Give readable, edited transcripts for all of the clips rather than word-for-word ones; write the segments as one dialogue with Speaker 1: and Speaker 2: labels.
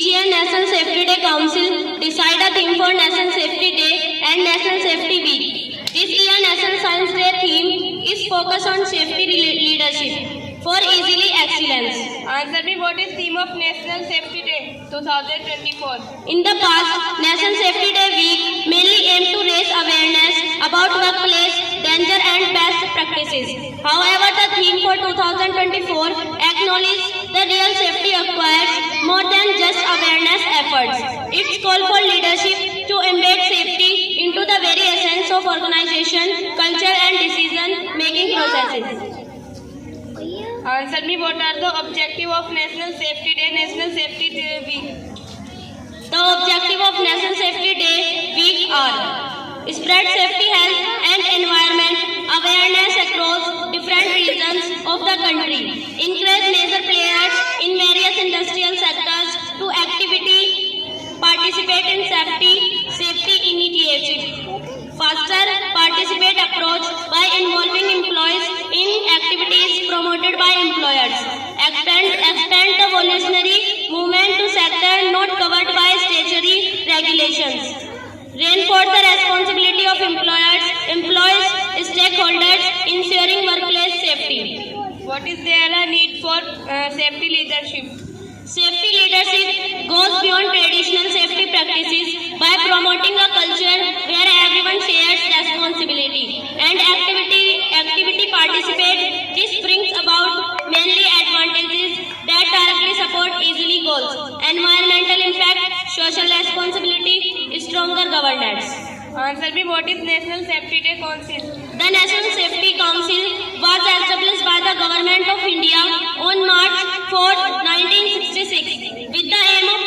Speaker 1: Each year, National Safety Day Council decide a theme for National Safety Day and National Safety Week. This year, National Science Day theme is focused on safety leadership for easily excellence.
Speaker 2: Answer me, what is theme of National Safety Day 2024?
Speaker 1: In the past, National Safety Day Week mainly aimed to raise awareness about workplace danger and best practices. However, the theme for 2024 acknowledges the real safety requires more than just awareness efforts. It's call for leadership to embed safety into the very essence of organization, culture and decision-making processes.
Speaker 2: Answer me, what are the objective of National Safety Day, National Safety Day Week?
Speaker 1: The objective of National Safety Day Week are spread safety, health and environment awareness across different regions of the country, encourage major players in various industrial sectors to participate in safety initiatives, faster participate approach by involving employees in activities promoted by employers, extend the voluntary movement to sector not covered by statutory regulations, reinforce the responsibility of employees, stakeholders, ensuring workplace safety.
Speaker 2: What is there a need for safety leadership?
Speaker 1: Safety leadership goes beyond traditional safety practices by promoting a culture where everyone shares responsibility and activity participate. This brings about mainly advantages that directly support easily goals, environmental impact, social responsibility, stronger governance.
Speaker 2: Answer me, what is National Safety Day Council?
Speaker 1: The National Safety Council was established by the Government of India on March 4, 1966 with the aim of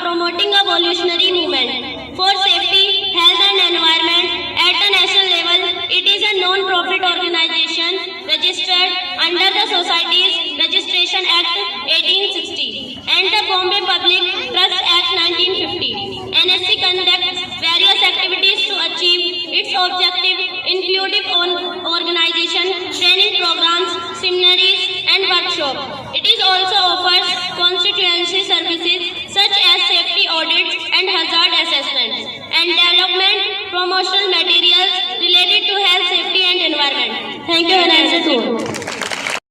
Speaker 1: promoting a revolutionary movement for safety, health and environment at the national level. It is a non-profit organization registered under the Societies Registration Act 1860 and the Bombay Public Trust Act 1950. NSC conducts various activities to achieve its objective, including organization, training programs, seminaries and workshops. It is also offers constituency services such as safety audits and hazard assessments and development promotional materials related to health, safety and environment. Thank you, Honorable Tour.